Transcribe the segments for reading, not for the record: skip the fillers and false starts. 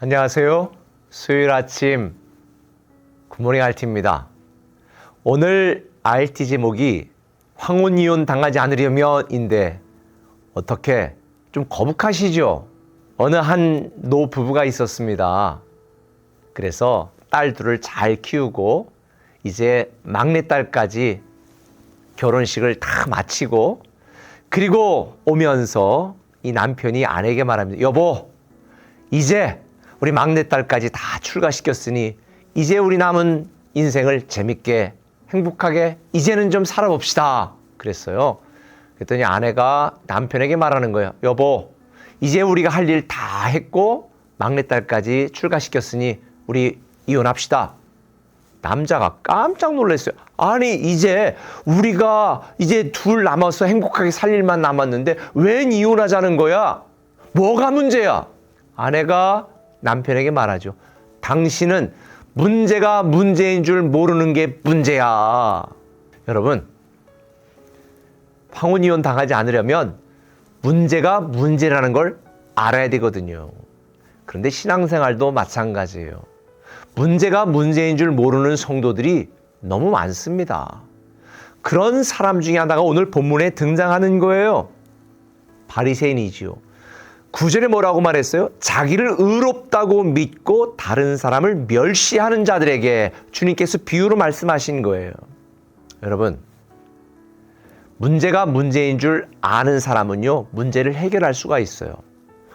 안녕하세요. 수요일 아침 굿모닝 RT입니다. 오늘 RT 제목이 황혼이혼 당하지 않으려면인데 어떻게 좀 거북하시죠? 어느 한 노부부가 있었습니다. 그래서 딸 둘을 잘 키우고 이제 막내딸까지 결혼식을 다 마치고 그리고 오면서 이 남편이 아내에게 말합니다. 여보, 이제 우리 막내딸까지 다 출가시켰으니 이제 우리 남은 인생을 재밌게 행복하게 이제는 좀 살아봅시다. 그랬어요. 그랬더니 아내가 남편에게 말하는 거예요. 여보, 이제 우리가 할 일 다 했고 막내딸까지 출가시켰으니 우리 이혼합시다. 남자가 깜짝 놀랐어요. 아니 이제 우리가 이제 둘 남아서 행복하게 살 일만 남았는데 웬 이혼하자는 거야? 뭐가 문제야? 아내가 남편에게 말하죠. 당신은 문제가 문제인 줄 모르는 게 문제야. 여러분, 황혼이혼 당하지 않으려면 문제가 문제라는 걸 알아야 되거든요. 그런데 신앙생활도 마찬가지예요. 문제가 문제인 줄 모르는 성도들이 너무 많습니다. 그런 사람 중에 하나가 오늘 본문에 등장하는 거예요. 바리새인이지요. 9절에 뭐라고 말했어요? 자기를 의롭다고 믿고 다른 사람을 멸시하는 자들에게 주님께서 비유로 말씀하신 거예요. 여러분, 문제가 문제인 줄 아는 사람은요, 문제를 해결할 수가 있어요.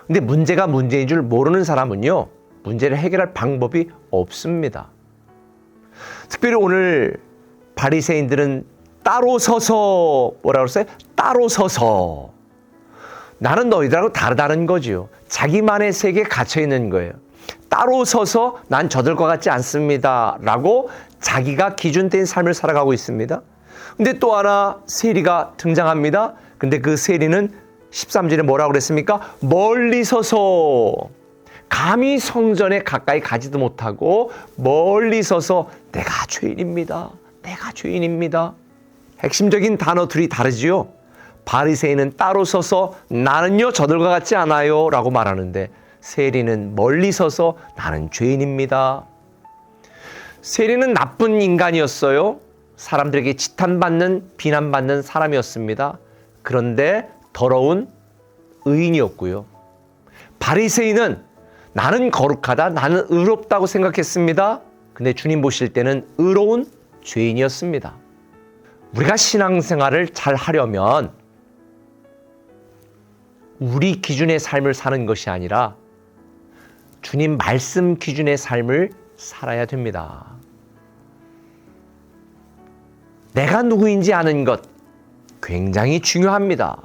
근데 문제가 문제인 줄 모르는 사람은요, 문제를 해결할 방법이 없습니다. 특별히 오늘 바리새인들은 따로 서서 뭐라고 했어요? 따로 서서 나는 너희들하고 다르다는 거지요. 자기만의 세계에 갇혀 있는 거예요. 따로 서서 난 저들과 같지 않습니다 라고 자기가 기준된 삶을 살아가고 있습니다. 근데 또 하나 세리가 등장합니다. 근데 그 세리는 13절에 뭐라고 그랬습니까? 멀리 서서 감히 성전에 가까이 가지도 못하고 멀리 서서 내가 죄인입니다. 내가 죄인입니다. 핵심적인 단어들이 다르지요. 바리새인은 따로 서서 나는요 저들과 같지 않아요 라고 말하는데 세리는 멀리 서서 나는 죄인입니다. 세리는 나쁜 인간이었어요. 사람들에게 지탄받는 비난받는 사람이었습니다. 그런데 더러운 의인이었고요. 바리새인은 나는 거룩하다, 나는 의롭다고 생각했습니다. 근데 주님 보실 때는 의로운 죄인이었습니다. 우리가 신앙생활을 잘 하려면 우리 기준의 삶을 사는 것이 아니라 주님 말씀 기준의 삶을 살아야 됩니다. 내가 누구인지 아는 것 굉장히 중요합니다.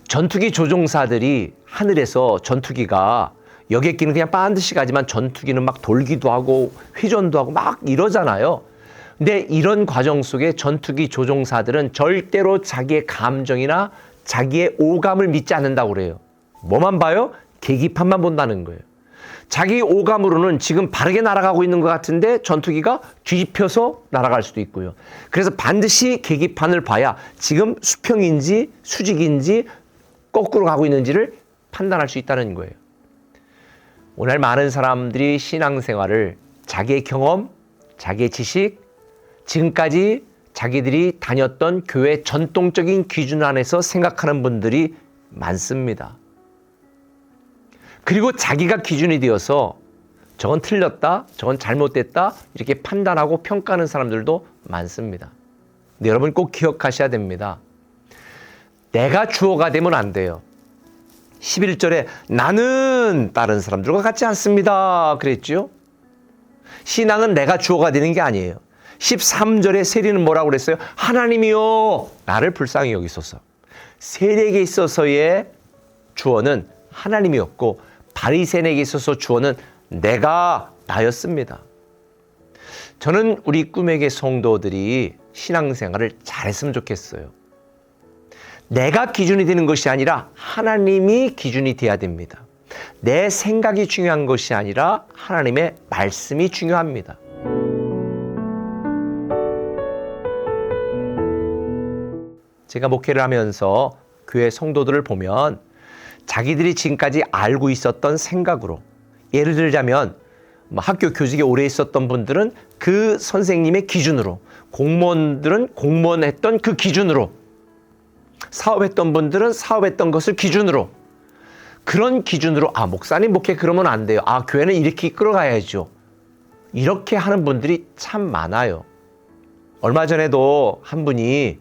전투기 조종사들이 하늘에서 전투기가 여객기는 그냥 반드시 가지만 전투기는 막 돌기도 하고 회전도 하고 막 이러잖아요. 근데 이런 과정 속에 전투기 조종사들은 절대로 자기의 감정이나 자기의 오감을 믿지 않는다고 그래요. 뭐만 봐요? 계기판만 본다는 거예요. 자기 오감으로는 지금 바르게 날아가고 있는 것 같은데 전투기가 뒤집혀서 날아갈 수도 있고요. 그래서 반드시 계기판을 봐야 지금 수평인지 수직인지 거꾸로 가고 있는지를 판단할 수 있다는 거예요. 오늘 많은 사람들이 신앙생활을 자기의 경험, 자기의 지식, 지금까지 자기들이 다녔던 교회 전통적인 기준 안에서 생각하는 분들이 많습니다. 그리고 자기가 기준이 되어서 저건 틀렸다, 저건 잘못됐다 이렇게 판단하고 평가하는 사람들도 많습니다. 근데 여러분 꼭 기억하셔야 됩니다. 내가 주어가 되면 안 돼요. 11절에 나는 다른 사람들과 같지 않습니다 그랬죠. 신앙은 내가 주어가 되는 게 아니에요. 13절에 세리는 뭐라고 그랬어요? 하나님이요 나를 불쌍히 여기소서. 세리에게 있어서의 주어는 하나님이었고 바리새인에게 있어서 주어는 내가 나였습니다. 저는 우리 꿈에게 성도들이 신앙생활을 잘했으면 좋겠어요. 내가 기준이 되는 것이 아니라 하나님이 기준이 돼야 됩니다. 내 생각이 중요한 것이 아니라 하나님의 말씀이 중요합니다. 제가 목회를 하면서 교회 성도들을 보면 자기들이 지금까지 알고 있었던 생각으로 예를 들자면 학교 교직에 오래 있었던 분들은 그 선생님의 기준으로, 공무원들은 공무원 했던 그 기준으로, 사업했던 분들은 사업했던 것을 기준으로, 그런 기준으로 목사님 목회 그러면 안 돼요. 교회는 이렇게 끌어가야죠. 이렇게 하는 분들이 참 많아요. 얼마 전에도 한 분이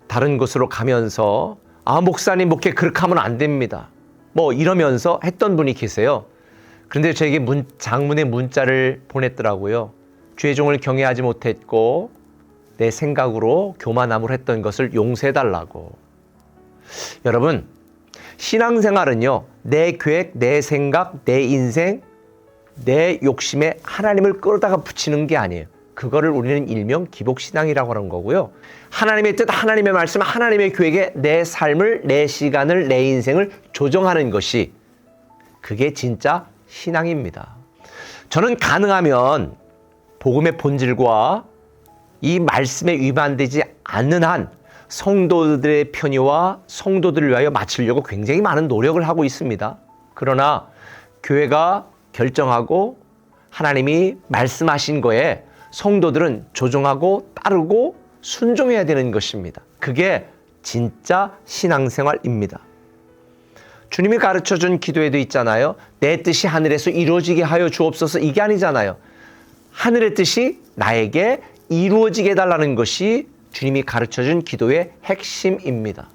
다른 곳으로 가면서 목사님 목회 그렇게 하면 안 됩니다. 이러면서 했던 분이 계세요. 그런데 저에게 장문의 문자를 보냈더라고요. 주의 종을 경외하지 못했고 내 생각으로 교만함을 했던 것을 용서해달라고. 여러분, 신앙생활은요, 내 계획, 내 생각, 내 인생, 내 욕심에 하나님을 끌어다가 붙이는 게 아니에요. 그거를 우리는 일명 기복신앙이라고 하는 거고요. 하나님의 뜻, 하나님의 말씀, 하나님의 계획에 내 삶을, 내 시간을, 내 인생을 조정하는 것이, 그게 진짜 신앙입니다. 저는 가능하면 복음의 본질과 이 말씀에 위반되지 않는 한 성도들의 편의와 성도들을 위하여 마치려고 굉장히 많은 노력을 하고 있습니다. 그러나 교회가 결정하고 하나님이 말씀하신 거에 성도들은 조정하고 따르고 순종해야 되는 것입니다. 그게 진짜 신앙생활입니다. 주님이 가르쳐준 기도에도 있잖아요. 내 뜻이 하늘에서 이루어지게 하여 주옵소서. 이게 아니잖아요. 하늘의 뜻이 나에게 이루어지게 해달라는 것이 주님이 가르쳐준 기도의 핵심입니다.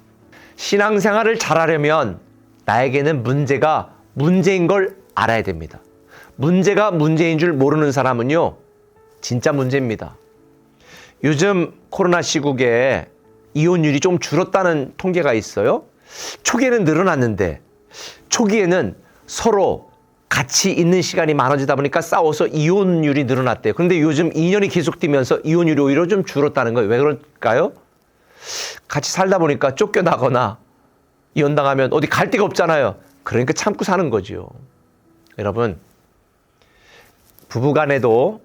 신앙생활을 잘하려면 나에게는 문제가 문제인 걸 알아야 됩니다. 문제가 문제인 줄 모르는 사람은요, 진짜 문제입니다. 요즘 코로나 시국에 이혼율이 좀 줄었다는 통계가 있어요. 초기에는 늘어났는데, 초기에는 서로 같이 있는 시간이 많아지다 보니까 싸워서 이혼율이 늘어났대요. 그런데 요즘 2년이 계속되면서 이혼율이 오히려 좀 줄었다는 거예요. 왜 그럴까요? 같이 살다 보니까 쫓겨나거나 이혼당하면 어디 갈 데가 없잖아요. 그러니까 참고 사는 거죠. 여러분, 부부간에도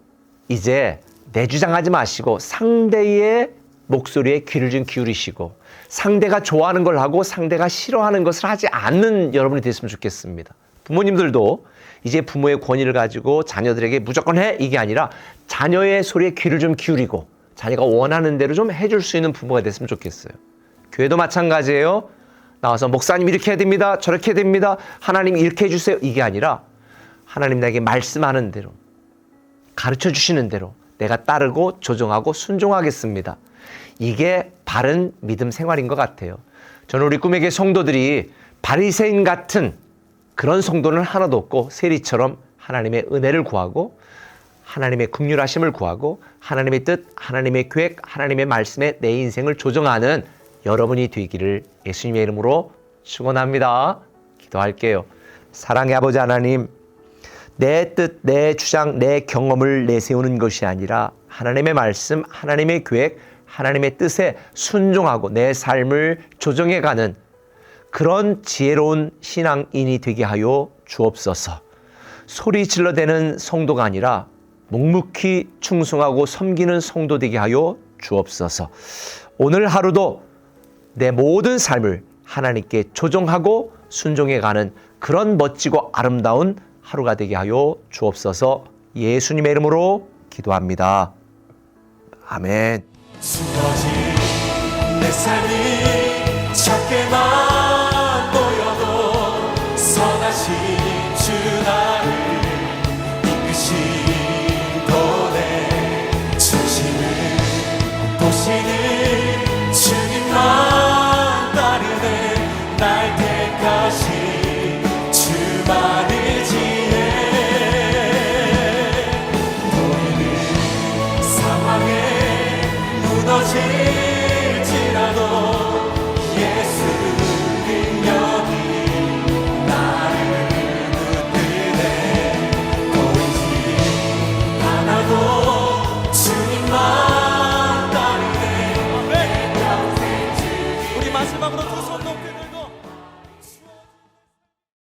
이제 내 주장하지 마시고 상대의 목소리에 귀를 좀 기울이시고, 상대가 좋아하는 걸 하고 상대가 싫어하는 것을 하지 않는 여러분이 됐으면 좋겠습니다. 부모님들도 이제 부모의 권위를 가지고 자녀들에게 무조건 해, 이게 아니라 자녀의 소리에 귀를 좀 기울이고 자녀가 원하는 대로 좀 해줄 수 있는 부모가 됐으면 좋겠어요. 교회도 마찬가지예요. 나와서 목사님 이렇게 해야 됩니다, 저렇게 해야 됩니다, 하나님 이렇게 해주세요, 이게 아니라 하나님 나에게 말씀하는 대로, 가르쳐 주시는 대로 내가 따르고 조정하고 순종하겠습니다. 이게 바른 믿음 생활인 것 같아요. 저는 우리 꿈에게 성도들이 바리새인 같은 그런 성도는 하나도 없고, 세리처럼 하나님의 은혜를 구하고 하나님의 긍휼하심을 구하고 하나님의 뜻, 하나님의 계획, 하나님의 말씀에 내 인생을 조정하는 여러분이 되기를 예수님의 이름으로 축원합니다. 기도할게요. 사랑의 아버지 하나님, 내 뜻, 내 주장, 내 경험을 내세우는 것이 아니라 하나님의 말씀, 하나님의 계획, 하나님의 뜻에 순종하고 내 삶을 조정해가는 그런 지혜로운 신앙인이 되게 하여 주옵소서. 소리 질러대는 성도가 아니라 묵묵히 충성하고 섬기는 성도 되게 하여 주옵소서. 오늘 하루도 내 모든 삶을 하나님께 조정하고 순종해가는 그런 멋지고 아름다운 하루가 되게 하여 주옵소서. 예수님의 이름으로 기도합니다. 아멘. 숨어진 내 삶이 찾게